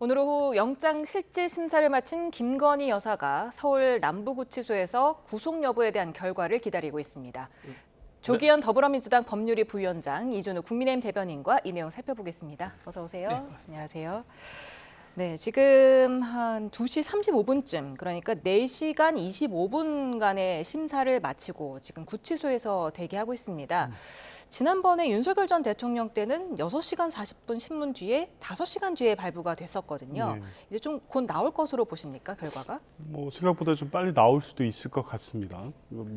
오늘 오후 영장 실질 심사를 마친 김건희 여사가 서울 남부구치소에서 구속 여부에 대한 결과를 기다리고 있습니다. 조기현 더불어민주당 법률위 부위원장, 이준우 국민의힘 대변인과 이 내용 살펴보겠습니다. 어서 오세요. 네, 안녕하세요. 네, 지금 한 2시 35분쯤, 그러니까 4시간 25분간의 심사를 마치고 지금 구치소에서 대기하고 있습니다. 지난번에 윤석열 전 대통령 때는 6시간 40분 신문 뒤에 5시간 뒤에 발부가 됐었거든요. 네. 이제 좀 곧 나올 것으로 보십니까, 결과가? 생각보다 좀 빨리 나올 수도 있을 것 같습니다.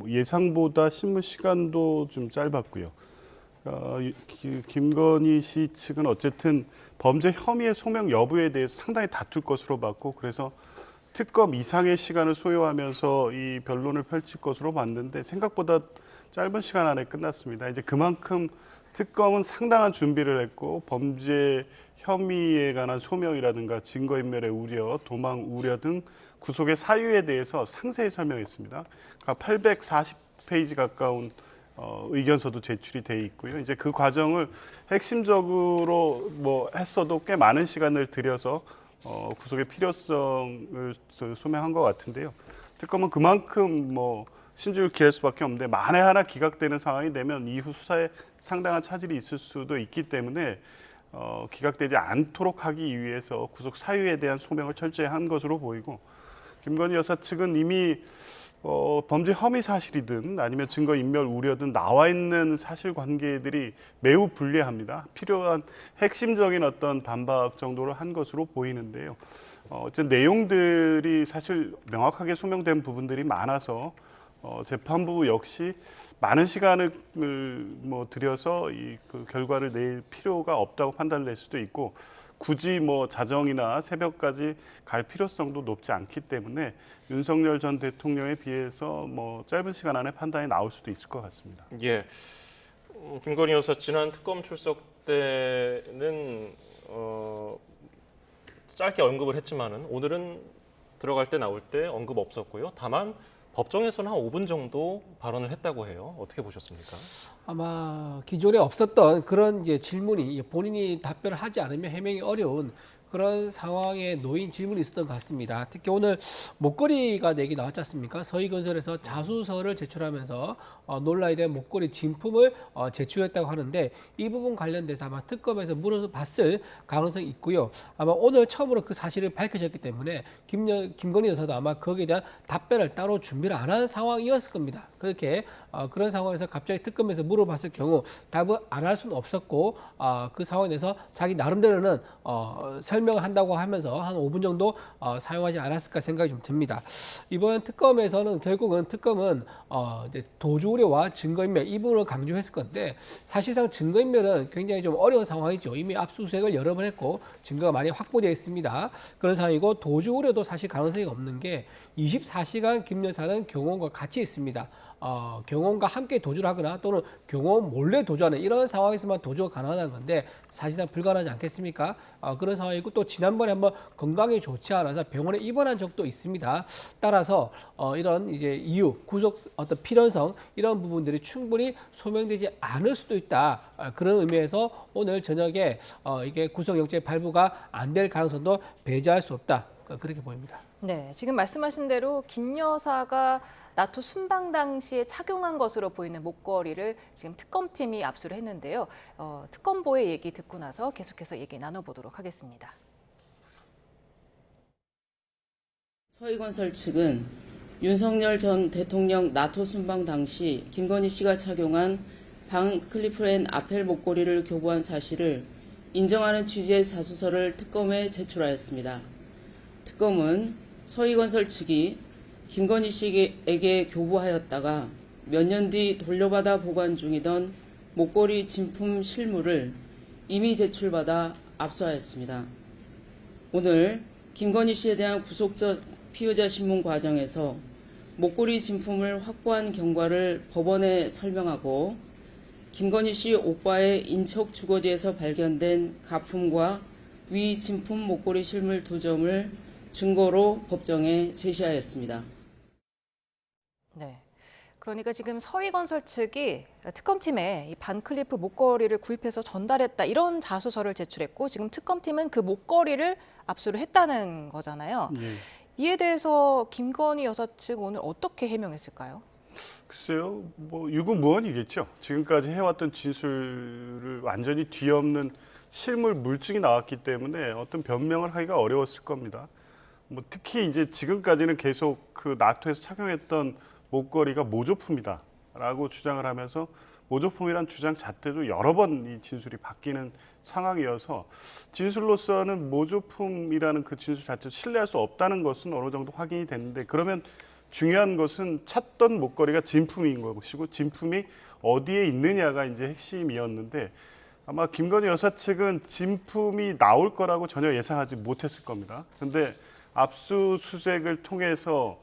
예상보다 신문 시간도 좀 짧았고요. 김건희 씨 측은 어쨌든 범죄 혐의의 소명 여부에 대해서 상당히 다툴 것으로 봤고, 그래서 특검 이상의 시간을 소요하면서 이 변론을 펼칠 것으로 봤는데 생각보다 짧은 시간 안에 끝났습니다. 이제 그만큼 특검은 상당한 준비를 했고, 범죄 혐의에 관한 소명이라든가 증거인멸의 우려, 도망 우려 등 구속의 사유에 대해서 상세히 설명했습니다. 그러니까 840페이지 가까운 의견서도 제출이 돼 있고요. 이제 그 과정을 핵심적으로 했어도 꽤 많은 시간을 들여서 구속의 필요성을 소명한 것 같은데요. 특검은 그만큼 신중을 기할 수밖에 없는데, 만에 하나 기각되는 상황이 되면 이후 수사에 상당한 차질이 있을 수도 있기 때문에 기각되지 않도록 하기 위해서 구속 사유에 대한 소명을 철저히 한 것으로 보이고, 김건희 여사 측은 이미 범죄 혐의 사실이든 아니면 증거 인멸 우려든 나와 있는 사실관계들이 매우 불리합니다. 필요한 핵심적인 어떤 반박 정도를 한 것으로 보이는데요. 어쨌든 내용들이 사실 명확하게 소명된 부분들이 많아서 재판부 역시 많은 시간을 들여서 그 결과를 낼 필요가 없다고 판단을 낼 수도 있고, 굳이 자정이나 새벽까지 갈 필요성도 높지 않기 때문에 윤석열 전 대통령에 비해서 짧은 시간 안에 판단이 나올 수도 있을 것 같습니다. 예, 김건희 여사 지난 특검 출석 때는 짧게 언급을 했지만은 오늘은 들어갈 때 나올 때 언급 없었고요. 다만 법정에서는 한 5분 정도 발언을 했다고 해요. 어떻게 보셨습니까? 아마 기존에 없었던 그런 이제 질문이 본인이 답변을 하지 않으면 해명이 어려운 그런 상황에 놓인 질문이 있었던 것 같습니다. 특히 오늘 목걸이가 얘기 나왔지 않습니까? 서희건설에서 자수서를 제출하면서 논란에 대한 목걸이 진품을 제출했다고 하는데, 이 부분 관련돼서 아마 특검에서 물어봤을 가능성이 있고요. 아마 오늘 처음으로 그 사실을 밝혀졌기 때문에 김건희 여사도 아마 거기에 대한 답변을 따로 준비를 안 한 상황이었을 겁니다. 그렇게 그런 상황에서 갑자기 특검에서 물어봤을 경우 답을 안 할 수는 없었고, 그 상황에 대해서 자기 나름대로는 설명을 한다고 하면서 한 5분 정도 사용하지 않았을까 생각이 좀 듭니다. 이번 특검에서는 결국은 특검은 이제 도주 우려와 증거인멸 이 부분을 강조했을 건데, 사실상 증거인멸은 굉장히 좀 어려운 상황이죠. 이미 압수수색을 여러 번 했고 증거가 많이 확보되어 있습니다. 그런 상황이고, 도주 우려도 사실 가능성이 없는 게 24시간 김 여사는 경호원과 같이 있습니다. 경호원과 함께 도주를 하거나 또는 경호원 몰래 도주하는 이런 상황에서만 도주가 가능하다는 건데 사실상 불가능하지 않겠습니까? 그런 상황이고, 또 지난번에 한번 건강이 좋지 않아서 병원에 입원한 적도 있습니다. 따라서 이런 이제 이유, 구속 어떤 필연성 이런 부분들이 충분히 소명되지 않을 수도 있다. 그런 의미에서 오늘 저녁에 이게 구속영장 발부가 안 될 가능성도 배제할 수 없다. 그렇게 보입니다. 네, 지금 말씀하신 대로 김 여사가 나토 순방 당시에 착용한 것으로 보이는 목걸이를 지금 특검팀이 압수를 했는데요. 특검보의 얘기 듣고 나서 계속해서 얘기 나눠보도록 하겠습니다. 서희건설 측은 윤석열 전 대통령 나토 순방 당시 김건희 씨가 착용한 방 클리프앤 아펠 목걸이를 교부한 사실을 인정하는 취지의 자수서를 특검에 제출하였습니다. 특검은 서희건설 측이 김건희 씨에게 교부하였다가 몇 년 뒤 돌려받아 보관 중이던 목걸이 진품 실물을 이미 제출받아 압수하였습니다. 오늘 김건희 씨에 대한 구속적 피의자 신문 과정에서 목걸이 진품을 확보한 경과를 법원에 설명하고, 김건희 씨 오빠의 인척 주거지에서 발견된 가품과 위 진품 목걸이 실물 2점을 증거로 법정에 제시하였습니다. 네. 그러니까 지금 서희건설 측이 특검팀에 이 반클리프 목걸이를 구입해서 전달했다 이런 자수서를 제출했고 지금 특검팀은 그 목걸이를 압수를 했다는 거잖아요. 예. 이에 대해서 김건희 여사 측 오늘 어떻게 해명했을까요? 글쎄요, 뭐 유구무원이겠죠. 지금까지 해왔던 진술을 완전히 뒤엎는 실물 물증이 나왔기 때문에 어떤 변명을 하기가 어려웠을 겁니다. 뭐 특히 이제 지금까지는 계속 그 나토에서 착용했던 목걸이가 모조품이다라고 주장을 하면서 모조품이란 주장 자체도 여러 번 이 진술이 바뀌는 상황이어서 진술로서는 모조품이라는 그 진술 자체를 신뢰할 수 없다는 것은 어느 정도 확인이 됐는데 그러면 중요한 것은 찾던 목걸이가 진품인 것이고 진품이 어디에 있느냐가 이제 핵심이었는데 아마 김건희 여사 측은 진품이 나올 거라고 전혀 예상하지 못했을 겁니다. 그런데 압수수색을 통해서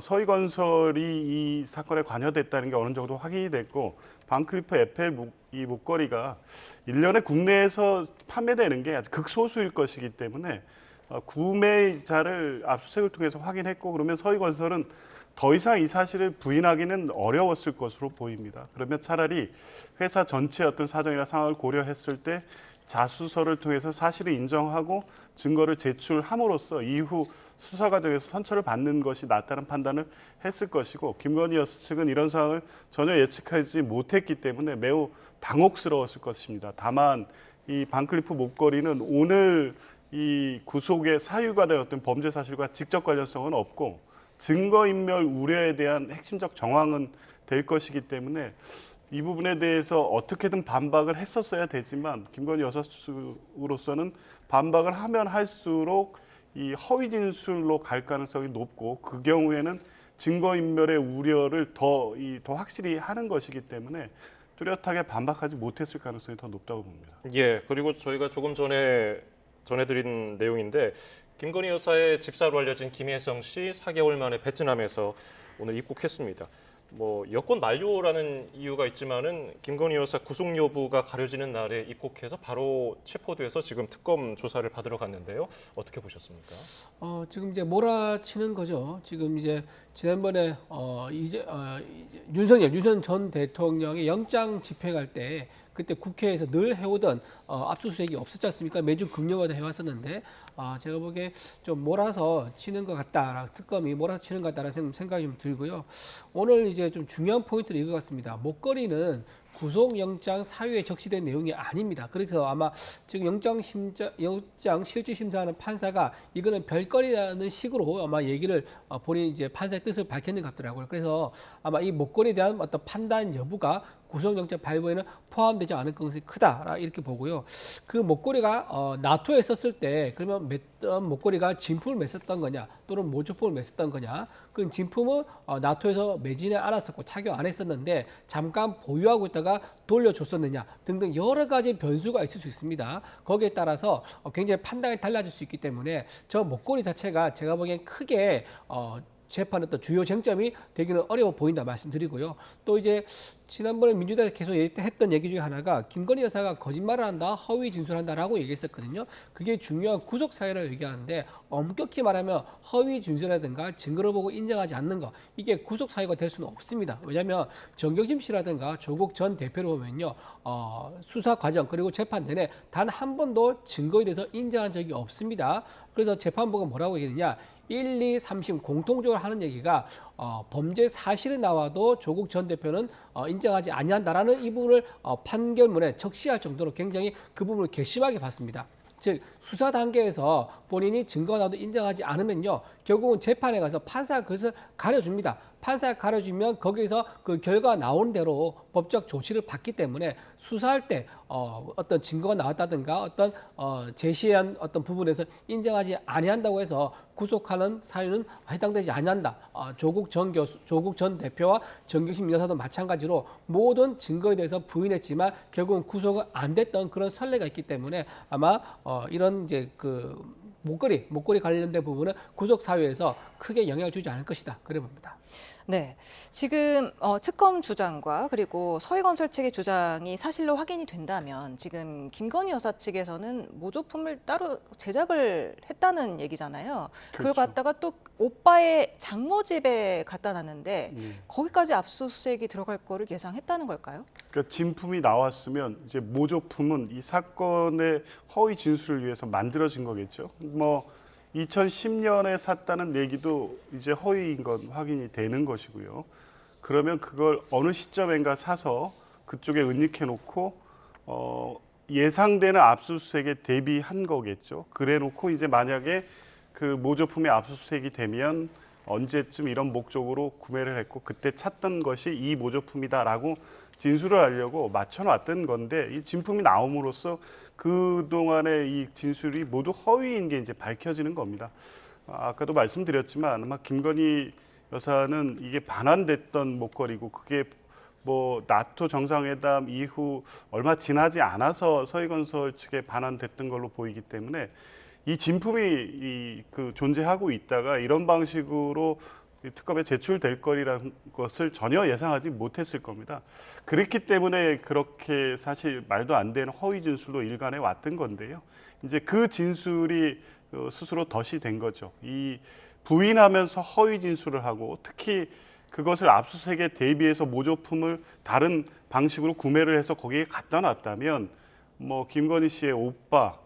서희건설이 이 사건에 관여됐다는 게 어느 정도 확인이 됐고 반클리프 에펠 이 목걸이가 1년에 국내에서 판매되는 게 아주 극소수일 것이기 때문에 구매자를 압수수색을 통해서 확인했고 그러면 서희건설은 더 이상 이 사실을 부인하기는 어려웠을 것으로 보입니다. 그러면 차라리 회사 전체의 어떤 사정이나 상황을 고려했을 때 자수서를 통해서 사실을 인정하고 증거를 제출함으로써 이후 수사 과정에서 선처를 받는 것이 낫다는 판단을 했을 것이고 김건희 여사 측은 이런 상황을 전혀 예측하지 못했기 때문에 매우 당혹스러웠을 것입니다. 다만 이 반클리프 목걸이는 오늘 이 구속의 사유가 된 어떤 범죄 사실과 직접 관련성은 없고 증거인멸 우려에 대한 핵심적 정황은 될 것이기 때문에 이 부분에 대해서 어떻게든 반박을 했었어야 되지만 김건희 여사 측으로서는 반박을 하면 할수록 이 허위 진술로 갈 가능성이 높고 그 경우에는 증거인멸의 우려를 더 확실히 하는 것이기 때문에 뚜렷하게 반박하지 못했을 가능성이 더 높다고 봅니다. 예, 그리고 저희가 조금 전에 전해드린 내용인데 김건희 여사의 집사로 알려진 김혜성 씨 4개월 만에 베트남에서 오늘 입국했습니다. 뭐 여권 만료라는 이유가 있지만은 김건희 여사 구속 여부가 가려지는 날에 입국해서 바로 체포돼서 지금 특검 조사를 받으러 갔는데요. 어떻게 보셨습니까? 지금 이제 몰아치는 거죠. 지금 이제 지난번에 윤석열 전 대통령의 영장 집행할 때 그때 국회에서 늘 해오던 압수수색이 없었지 않습니까? 매주 금요일마다 해왔었는데 제가 보기에 좀 몰아서 치는 것 같다. 특검이 몰아서 치는 것 같다라는 생각이 좀 들고요. 오늘 이제 좀 중요한 포인트는 이거 같습니다. 목걸이는 구속영장 사유에 적시된 내용이 아닙니다. 그래서 아마 지금 영장 실질 심사하는 판사가 이거는 별거리라는 식으로 아마 얘기를 본인이 이제 판사의 뜻을 밝혔는 것 같더라고요. 그래서 아마 이 목걸이에 대한 어떤 판단 여부가 구속영장 발부에는 포함되지 않을 가능성이 크다 이렇게 보고요. 그 목걸이가 나토에 썼을 때 그러면 맸던 목걸이가 진품을 맸었던 거냐 또는 모조품을 맸었던 거냐 그 진품은 나토에서 매지는 않았었고 착용 안 했었는데 잠깐 보유하고 있다가 돌려줬었느냐 등등 여러 가지 변수가 있을 수 있습니다. 거기에 따라서 굉장히 판단이 달라질 수 있기 때문에 저 목걸이 자체가 제가 보기엔 크게 재판의 어떤 주요 쟁점이 되기는 어려워 보인다 말씀드리고요. 또 이제 지난번에 민주당에서 계속 했던 얘기 중에 하나가 김건희 여사가 거짓말을 한다, 허위 진술한다라고 얘기했었거든요. 그게 중요한 구속 사유를 얘기하는데 엄격히 말하면 허위 진술이라든가 증거를 보고 인정하지 않는 거 이게 구속 사유가 될 수는 없습니다. 왜냐하면 정경심 씨라든가 조국 전 대표를 보면요, 수사 과정 그리고 재판 내내 단 한 번도 증거에 대해서 인정한 적이 없습니다. 그래서 재판부가 뭐라고 얘기했느냐? 1, 2, 3심 공통적으로 하는 얘기가 범죄 사실이 나와도 조국 전 대표는 인정하지 아니한다라는 이 부분을 판결문에 적시할 정도로 굉장히 그 부분을 괘씸하게 봤습니다. 즉 수사 단계에서 본인이 증거가 나와도 인정하지 않으면요 결국은 재판에 가서 판사가 그것을 가려줍니다. 판사가 가려주면 거기서 그 결과가 나오는 대로 법적 조치를 받기 때문에 수사할 때 어떤 증거가 나왔다든가 어떤 제시한 어떤 부분에서 인정하지 아니한다고 해서 구속하는 사유는 해당되지 아니한다. 조국 전 대표와 정경심 여사도 마찬가지로 모든 증거에 대해서 부인했지만 결국은 구속은 안 됐던 그런 선례가 있기 때문에 아마 이런 이제 그 목걸이 관련된 부분은 구속 사유에서 크게 영향을 주지 않을 것이다. 그래 봅니다. 네, 지금 특검 주장과 그리고 서희건설 측의 주장이 사실로 확인이 된다면 지금 김건희 여사 측에서는 모조품을 따로 제작을 했다는 얘기잖아요. 그걸 그렇죠. 갖다가 또 오빠의 장모 집에 갖다 놨는데 거기까지 압수수색이 들어갈 거를 예상했다는 걸까요? 그러니까 진품이 나왔으면 이제 모조품은 이 사건의 허위 진술을 위해서 만들어진 거겠죠. 뭐 2010년에 샀다는 얘기도 이제 허위인 건 확인이 되는 것이고요. 그러면 그걸 어느 시점인가 사서 그쪽에 은닉해 놓고 예상되는 압수수색에 대비한 거겠죠. 그래 놓고 이제 만약에 그 모조품이 압수수색이 되면 언제쯤 이런 목적으로 구매를 했고 그때 찾던 것이 이 모조품이다라고 진술을 하려고 맞춰놨던 건데 이 진품이 나옴으로써 그동안의 이 진술이 모두 허위인 게 이제 밝혀지는 겁니다. 아까도 말씀드렸지만 아마 김건희 여사는 이게 반환됐던 목걸이고 그게 뭐 나토 정상회담 이후 얼마 지나지 않아서 서희건설 측에 반환됐던 걸로 보이기 때문에 이 진품이 그 존재하고 있다가 이런 방식으로 특검에 제출될 거리라는 것을 전혀 예상하지 못했을 겁니다. 그렇기 때문에 그렇게 사실 말도 안 되는 허위 진술로 일관해 왔던 건데요. 이제 그 진술이 스스로 덫이 된 거죠. 이 부인하면서 허위 진술을 하고 특히 그것을 압수수색에 대비해서 모조품을 다른 방식으로 구매를 해서 거기에 갖다 놨다면 뭐 김건희 씨의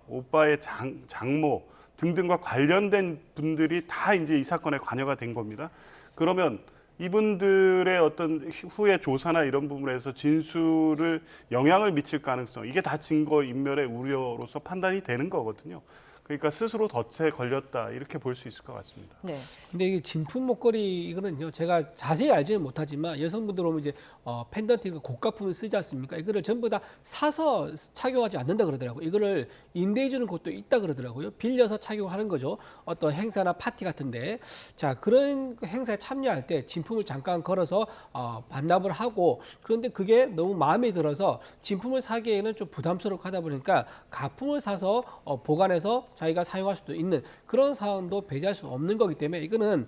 오빠의 장모 등등과 관련된 분들이 다 이제 이 사건에 관여가 된 겁니다. 그러면 이분들의 어떤 후의 조사나 이런 부분에서 진술을 영향을 미칠 가능성, 이게 다 증거 인멸의 우려로서 판단이 되는 거거든요. 그러니까 스스로 덫에 걸렸다 이렇게 볼 수 있을 것 같습니다. 네. 근데 이게 진품 목걸이 이거는요, 제가 자세히 알지는 못하지만 여성분들 오면 이제 펜던트 고가품을 쓰지 않습니까? 이거를 전부 다 사서 착용하지 않는다 그러더라고요. 이거를 임대해 주는 곳도 있다 그러더라고요. 빌려서 착용하는 거죠. 어떤 행사나 파티 같은데, 자 그런 행사에 참여할 때 진품을 잠깐 걸어서 반납을 하고, 그런데 그게 너무 마음에 들어서 진품을 사기에는 좀 부담스럽고 하다 보니까 가품을 사서 보관해서 자기가 사용할 수도 있는 그런 사안도 배제할 수 없는 거기 때문에 이거는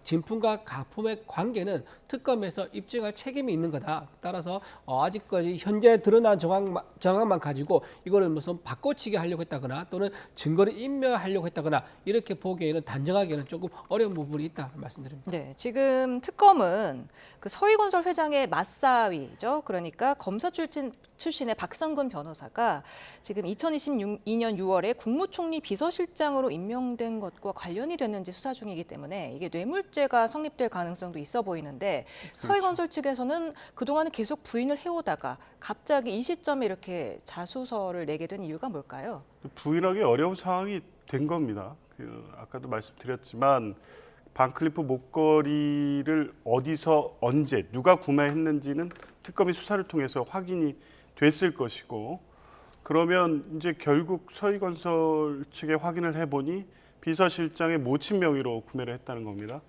진품과 가품의 관계는 특검에서 입증할 책임이 있는 거다. 따라서 아직까지 현재 드러난 정황만 가지고 이거를 무슨 바꿔치기 하려고 했다거나 또는 증거를 인멸하려고 했다거나 이렇게 보기에는 단정하기에는 조금 어려운 부분이 있다 말씀드립니다. 네, 지금 특검은 그 서희건설 회장의 맞사위죠. 그러니까 검사 출신의 박성근 변호사가 지금 2022년 6월에 국무총리 비서실장으로 임명된 것과 관련이 됐는지 수사 중이기 때문에 이게 뇌물죄가 성립될 가능성도 있어 보이는데 서희건설 측에서는 그동안은 계속 부인을 해오다가 갑자기 이 시점에 이렇게 자수서를 내게 된 이유가 뭘까요? 부인하기 어려운 상황이 된 겁니다. 아까도 말씀드렸지만 반클리프 목걸이를 어디서 언제 누가 구매했는지는 특검이 수사를 통해서 확인이 됐을 것이고 그러면 이제 결국 서희건설 측에 확인을 해보니 비서실장의 모친 명의로 구매를 했다는 겁니다.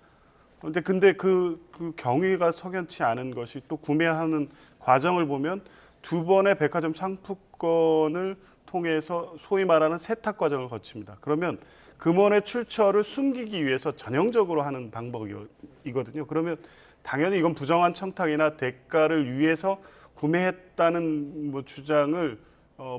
근데 그 경위가 석연치 않은 것이 또 구매하는 과정을 보면 두 번의 백화점 상품권을 통해서 소위 말하는 세탁 과정을 거칩니다. 그러면 금원의 출처를 숨기기 위해서 전형적으로 하는 방법이거든요. 그러면 당연히 이건 부정한 청탁이나 대가를 위해서 구매했다는 뭐 주장을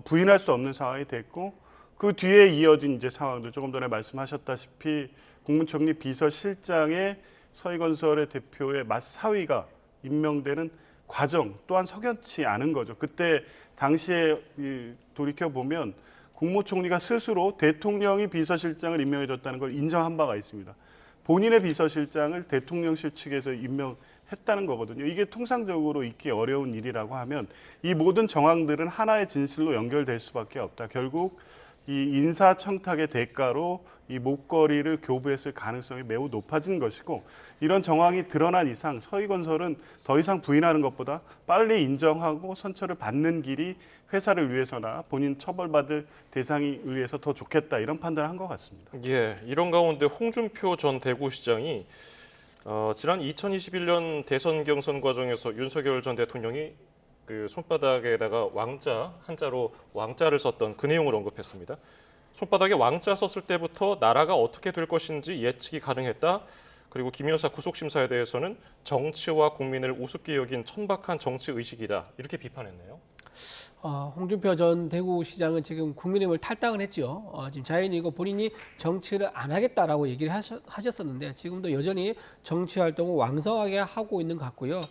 부인할 수 없는 상황이 됐고 그 뒤에 이어진 이제 상황들 조금 전에 말씀하셨다시피 국무총리 비서실장의 서희건설의 대표의 맞사위가 임명되는 과정 또한 석연치 않은 거죠. 그때 당시에 돌이켜 보면 국무총리가 스스로 대통령이 비서실장을 임명해줬다는 걸 인정한 바가 있습니다. 본인의 비서실장을 대통령실 측에서 임명했다는 거거든요. 이게 통상적으로 있기 어려운 일이라고 하면 이 모든 정황들은 하나의 진실로 연결될 수밖에 없다. 결국 이 인사청탁의 대가로 이 목걸이를 교부했을 가능성이 매우 높아진 것이고 이런 정황이 드러난 이상 서희건설은 더 이상 부인하는 것보다 빨리 인정하고 선처를 받는 길이 회사를 위해서나 본인 처벌받을 대상이 위해서 더 좋겠다 이런 판단을 한 것 같습니다. 예, 이런 가운데 홍준표 전 대구시장이 지난 2021년 대선 경선 과정에서 윤석열 전 대통령이 그 손바닥에다가 왕자 한자로 왕자를 썼던 그 내용을 언급했습니다. 손바닥에 왕자 썼을 때부터 나라가 어떻게 될 것인지 예측이 가능했다. 그리고 김 여사 구속 심사에 대해서는 정치와 국민을 우습게 여긴 천박한 정치 의식이다 이렇게 비판했네요. 홍준표 전 대구시장은 지금 국민의힘을 탈당을 했죠. 지금 자연이고 본인이 정치를 안 하겠다라고 얘기를 하셨었는데 지금도 여전히 정치 활동을 왕성하게 하고 있는 것 같고요.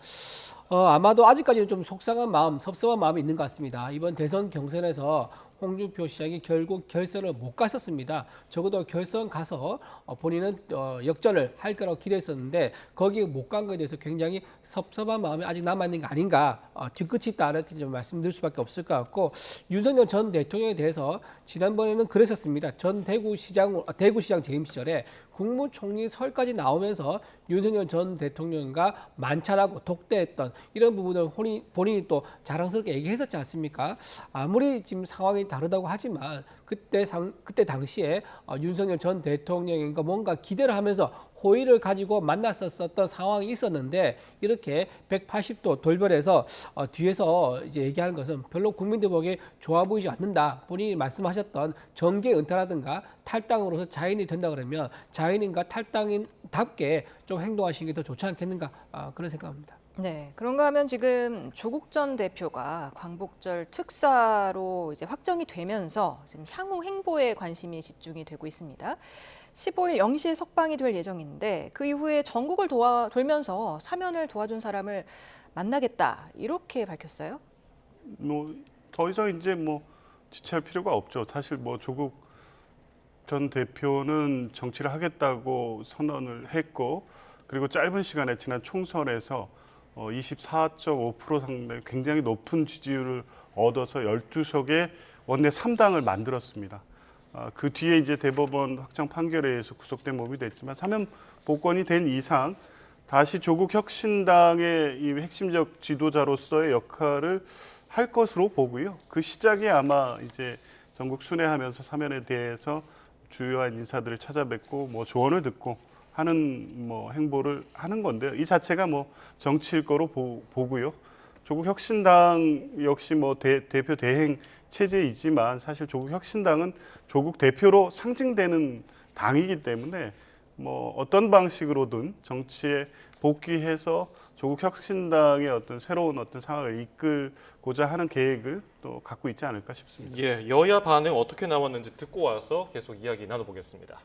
아마도 아직까지는 좀 속상한 마음, 섭섭한 마음이 있는 것 같습니다. 이번 대선 경선에서 홍준표 시장이 결국 결선을 못 갔었습니다. 적어도 결선 가서 본인은 역전을 할 거라고 기대했었는데 거기에 못 간 거에 대해서 굉장히 섭섭한 마음이 아직 남아있는 거 아닌가, 뒤끝이 있다 이렇게 좀 말씀드릴 수밖에 없을 것 같고, 윤석열 전 대통령에 대해서 지난번에는 그랬었습니다. 전 대구시장 재임 시절에 국무총리 설까지 나오면서 윤석열 전 대통령과 만찬하고 독대했던 이런 부분을 본인이 또 자랑스럽게 얘기했었지 않습니까? 아무리 지금 상황이 다르다고 하지만 그때 당시에 윤석열 전 대통령과 뭔가 기대를 하면서 호의를 가지고 만났었던 상황이 있었는데 이렇게 180도 돌변해서 뒤에서 이제 얘기하는 것은 별로 국민들 보기에 좋아 보이지 않는다. 본인이 말씀하셨던 정계 은퇴라든가 탈당으로서 자인이 된다 그러면 자인인가 탈당인답게 좀 행동하시는 게 더 좋지 않겠는가, 그런 생각합니다. 네, 그런가 하면 지금 조국 전 대표가 광복절 특사로 이제 확정이 되면서 지금 향후 행보에 관심이 집중이 되고 있습니다. 15일 0시에 석방이 될 예정인데 그 이후에 전국을 돌면서 사면을 도와준 사람을 만나겠다 이렇게 밝혔어요. 뭐 더 이상 이제 뭐 지체할 필요가 없죠. 사실 뭐 조국 전 대표는 정치를 하겠다고 선언을 했고, 그리고 짧은 시간에 지난 총선에서 24.5% 상당히 굉장히 높은 지지율을 얻어서 12석의 원내 3당을 만들었습니다. 그 뒤에 이제 대법원 확정 판결에 의해서 구속된 몸이 됐지만 사면 복권이 된 이상 다시 조국 혁신당의 이 핵심적 지도자로서의 역할을 할 것으로 보고요. 그 시작이 아마 이제 전국 순회하면서 사면에 대해서 주요한 인사들을 찾아뵙고 뭐 조언을 듣고 하는 뭐 행보를 하는 건데요. 이 자체가 뭐 정치일 거로 보고요. 조국 혁신당 역시 뭐 대표 대행 체제이지만 사실 조국 혁신당은 조국 대표로 상징되는 당이기 때문에 뭐 어떤 방식으로든 정치에 복귀해서 조국 혁신당의 어떤 새로운 어떤 상황을 이끌고자 하는 계획을 또 갖고 있지 않을까 싶습니다. 예, 여야 반응 어떻게 나왔는지 듣고 와서 계속 이야기 나눠보겠습니다.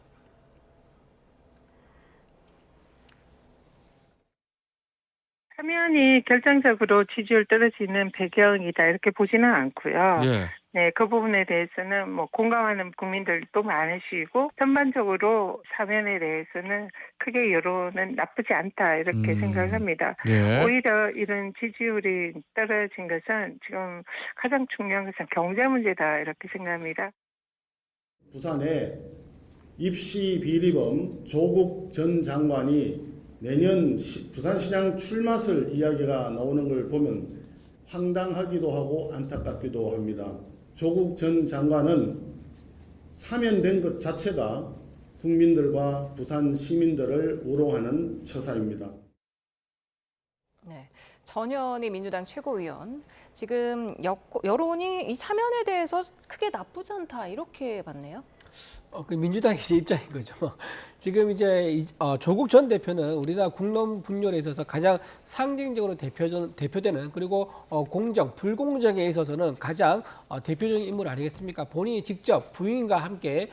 사면이 결정적으로 지지율 떨어지는 배경이다 이렇게 보지는 않고요. 예. 네, 그 부분에 대해서는 뭐 공감하는 국민들도 많으시고 전반적으로 사면에 대해서는 크게 여론은 나쁘지 않다 이렇게 생각합니다. 예. 오히려 이런 지지율이 떨어진 것은 지금 가장 중요한 것은 경제 문제다 이렇게 생각합니다. 부산에 입시 비리범 조국 전 장관이 내년 부산시장 출마설 이야기가 나오는 걸 보면 황당하기도 하고 안타깝기도 합니다. 조국 전 장관은 사면된 것 자체가 국민들과 부산 시민들을 우롱하는 처사입니다. 네, 전현희 민주당 최고위원, 지금 여론이 이 사면에 대해서 크게 나쁘지 않다 이렇게 봤네요. 그 민주당의 이제 입장인 거죠. 지금 이제 조국 전 대표는 우리나라 국론 분열에 있어서 가장 상징적으로 대표되는 그리고 공정, 불공정에 있어서는 가장 대표적인 인물 아니겠습니까? 본인이 직접 부인과 함께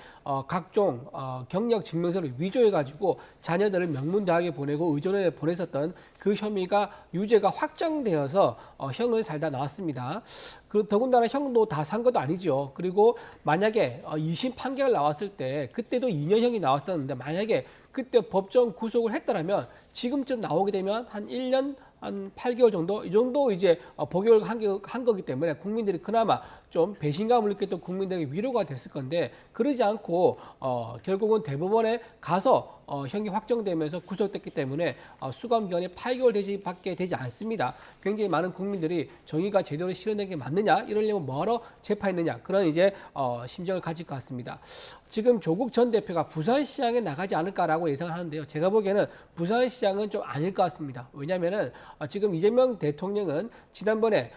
각종 경력 증명서를 위조해가지고 자녀들을 명문대학에 보내고 의전에 보냈었던 그 혐의가 유죄가 확정되어서 형을 살다 나왔습니다. 그 더군다나 형도 다 산 것도 아니죠. 그리고 만약에 2심 판결 나왔을 때 그때도 2년형이 나왔었는데 만약에 그때 법정 구속을 했더라면 지금쯤 나오게 되면 한 1년 한 8개월 정도 이 정도 이제 복역을 한 거기 때문에 국민들이 그나마 좀 배신감을 느꼈던 국민들에게 위로가 됐을 건데 그러지 않고 결국은 대법원에 가서 형이 확정되면서 구속됐기 때문에 수감 기간이 8개월 밖에 되지 않습니다. 굉장히 많은 국민들이 정의가 제대로 실현된 게 맞느냐, 이러려면 뭐하러 재판했느냐 그런 이제 심정을 가질 것 같습니다. 지금 조국 전 대표가 부산시장에 나가지 않을까라고 예상을 하는데요. 제가 보기에는 부산시장은 좀 아닐 것 같습니다. 왜냐하면은 지금 이재명 대통령은 지난번에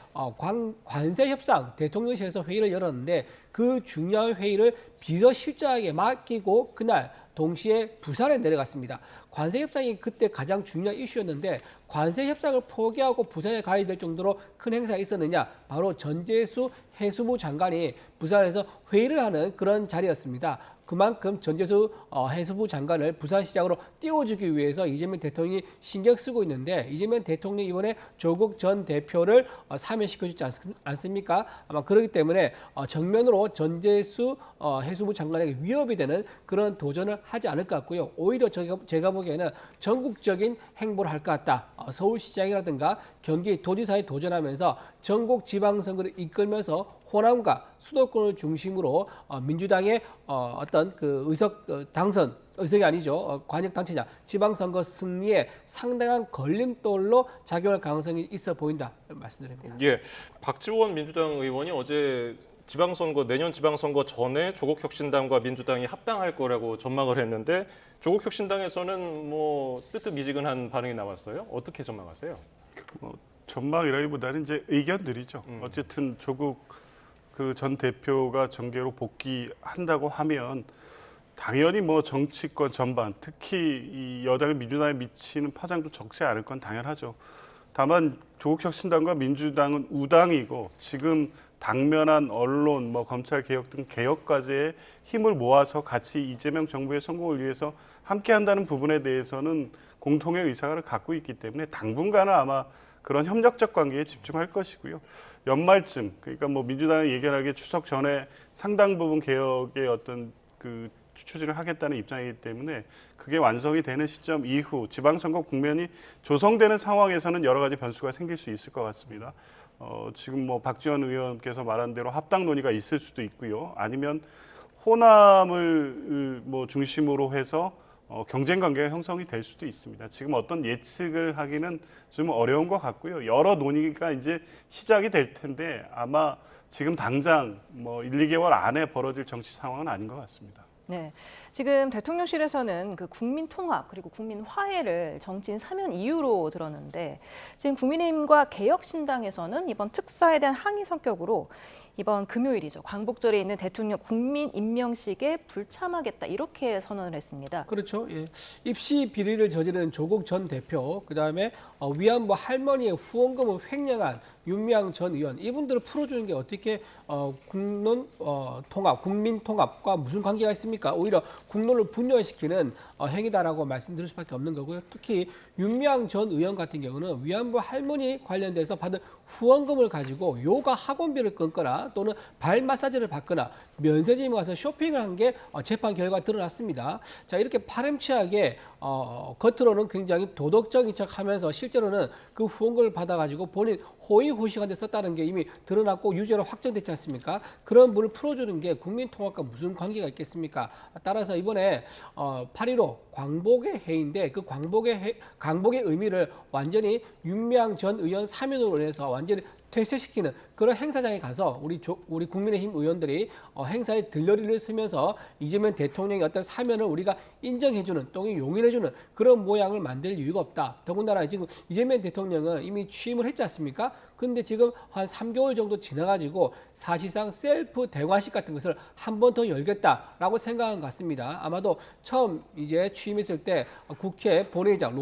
관세 협상 대통령실에서 회의를 열었는데 그 중요한 회의를 비서실장에게 맡기고 그날 동시에 부산에 내려갔습니다. 관세 협상이 그때 가장 중요한 이슈였는데 관세 협상을 포기하고 부산에 가야 될 정도로 큰 행사가 있었느냐? 바로 전재수 해수부 장관이 부산에서 회의를 하는 그런 자리였습니다. 그만큼 전재수 해수부 장관을 부산시장으로 띄워주기 위해서 이재명 대통령이 신경 쓰고 있는데 이재명 대통령이 이번에 조국 전 대표를 사면시켜주지 않습니까? 아마 그렇기 때문에 정면으로 전재수 해수부 장관에게 위협이 되는 그런 도전을 하지 않을 것 같고요. 오히려 제가 보기에는 전국적인 행보를 할 것 같다. 서울시장이라든가 경기도지사에 도전하면서 전국 지방선거를 이끌면서 호남과 수도권을 중심으로 민주당의 어떤 그 의석이 아니죠. 관역 당체자 지방선거 승리에 상당한 걸림돌로 작용할 가능성이 있어 보인다 말씀드립니다. 예, 박지원 민주당 의원이 어제 내년 지방선거 전에 조국혁신당과 민주당이 합당할 거라고 전망을 했는데 조국혁신당에서는 뭐 뜨뜻미지근한 반응이 나왔어요. 어떻게 전망하세요? 전망이라기보다는 이제 의견들이죠. 어쨌든 조국 그 전 대표가 정계로 복귀한다고 하면 당연히 뭐 정치권 전반, 특히 이 여당의 민주당에 미치는 파장도 적지 않을 건 당연하죠. 다만 조국혁신당과 민주당은 우당이고 지금 당면한 언론, 뭐 검찰 개혁 등 개혁 과제에 힘을 모아서 같이 이재명 정부의 성공을 위해서 함께한다는 부분에 대해서는 공통의 의사를 갖고 있기 때문에 당분간은 아마 그런 협력적 관계에 집중할 것이고요. 연말쯤, 그러니까 뭐 민주당이 예견하기에 추석 전에 상당 부분 개혁의 어떤 그 추진을 하겠다는 입장이기 때문에 그게 완성이 되는 시점 이후 지방선거 국면이 조성되는 상황에서는 여러 가지 변수가 생길 수 있을 것 같습니다. 지금 뭐 박지원 의원께서 말한 대로 합당 논의가 있을 수도 있고요. 아니면 호남을 뭐 중심으로 해서 경쟁 관계가 형성이 될 수도 있습니다. 지금 어떤 예측을 하기는 좀 어려운 것 같고요. 여러 논의가 이제 시작이 될 텐데 아마 지금 당장 뭐 1, 2개월 안에 벌어질 정치 상황은 아닌 것 같습니다. 네, 지금 대통령실에서는 그 국민 통합 그리고 국민 화해를 정치인 사면 이유로 들었는데 지금 국민의힘과 개혁신당에서는 이번 특사에 대한 항의 성격으로 이번 금요일이죠. 광복절에 있는 대통령 국민 임명식에 불참하겠다 이렇게 선언을 했습니다. 그렇죠. 예. 입시 비리를 저지른 조국 전 대표, 그다음에 위안부 할머니의 후원금을 횡령한 윤미향 전 의원, 이분들을 풀어주는 게 어떻게 국민 통합과 무슨 관계가 있습니까? 오히려 국론을 분열시키는 행위다라고 말씀드릴 수밖에 없는 거고요. 특히 윤미향 전 의원 같은 경우는 위안부 할머니 관련돼서 받은 후원금을 가지고 요가 학원비를 끊거나 또는 발 마사지를 받거나 면세점에 가서 쇼핑을 한 게 재판 결과 드러났습니다. 자, 이렇게 파렴치하게 겉으로는 굉장히 도덕적인 척하면서 실제로는 그 후원금을 받아가지고 본인 호의호식한 데 썼다는 게 이미 드러났고 유죄로 확정됐지 않습니까? 그런 분을 풀어주는 게 국민통합과 무슨 관계가 있겠습니까? 따라서 이번에 8.15 광복의 해인데 그 광복의 의미를 완전히 윤미향 전 의원 사면으로 인해서 완전히 퇴색시키는 그런 행사장에 가서 우리 국민의힘 의원들이 행사에 들러리를 쓰면서 이재명 대통령의 어떤 사면을 우리가 인정해주는 또는 용인해주는 그런 모양을 만들 이유가 없다. 더군다나 지금 이재명 대통령은 이미 취임을 했지 않습니까? 근데 지금 한 3개월 정도 지나가지고 사실상 셀프 대관식 같은 것을 한 번 더 열겠다라고 생각한 것 같습니다. 아마도 처음 이제 취임했을 때 국회 본회의장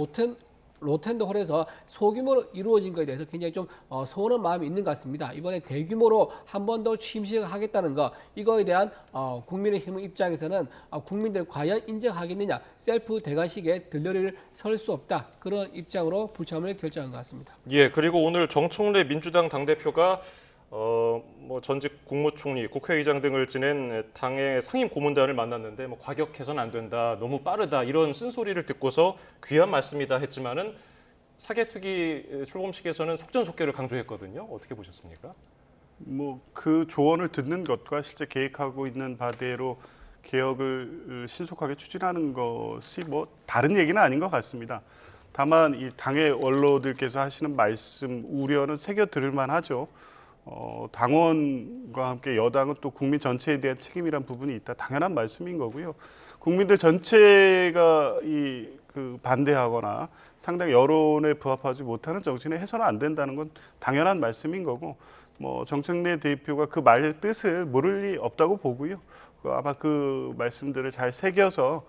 로텐더 홀에서 소규모로 이루어진 것에 대해서 굉장히 좀 서운한 마음이 있는 것 같습니다. 이번에 대규모로 한 번 더 취임식을 하겠다는 거, 이거에 대한 국민의힘 입장에서는 국민들 과연 인정하겠느냐, 셀프 대관식에 들러리를 설 수 없다, 그런 입장으로 불참을 결정한 것 같습니다. 예, 그리고 오늘 정청래 민주당 당대표가 뭐 전직 국무총리, 국회의장 등을 지낸 당의 상임 고문단을 만났는데 뭐 과격해서는 안 된다, 너무 빠르다 이런 쓴소리를 듣고서 귀한 말씀이다 했지만은 사개특위 출범식에서는 속전속결을 강조했거든요. 어떻게 보셨습니까? 뭐 그 조언을 듣는 것과 실제 계획하고 있는 바대로 개혁을 신속하게 추진하는 것이 뭐 다른 얘기는 아닌 것 같습니다. 다만 이 당의 원로들께서 하시는 말씀 우려는 새겨 들을 만하죠. 당원과 함께 여당은 또 국민 전체에 대한 책임이란 부분이 있다. 당연한 말씀인 거고요. 국민들 전체가 그 반대하거나 상당히 여론에 부합하지 못하는 정치는 해서는 안 된다는 건 당연한 말씀인 거고, 뭐 정청래 대표가 그 말 뜻을 모를 리 없다고 보고요. 아마 그 말씀들을 잘 새겨서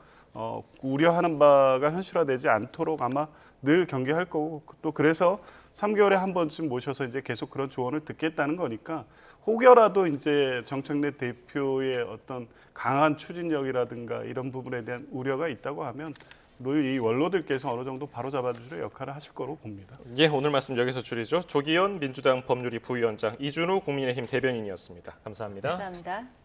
우려하는 바가 현실화되지 않도록 아마 늘 경계할 거고 또 그래서 3개월에 한 번쯤 모셔서 이제 계속 그런 조언을 듣겠다는 거니까 혹여라도 이제 정청래 대표의 어떤 강한 추진력이라든가 이런 부분에 대한 우려가 있다고 하면 이 원로들께서 어느 정도 바로잡아주는 역할을 하실 거로 봅니다. 예, 오늘 말씀 여기서 줄이죠. 조기현 민주당 법률위 부위원장, 이준우 국민의힘 대변인이었습니다. 감사합니다. 감사합니다.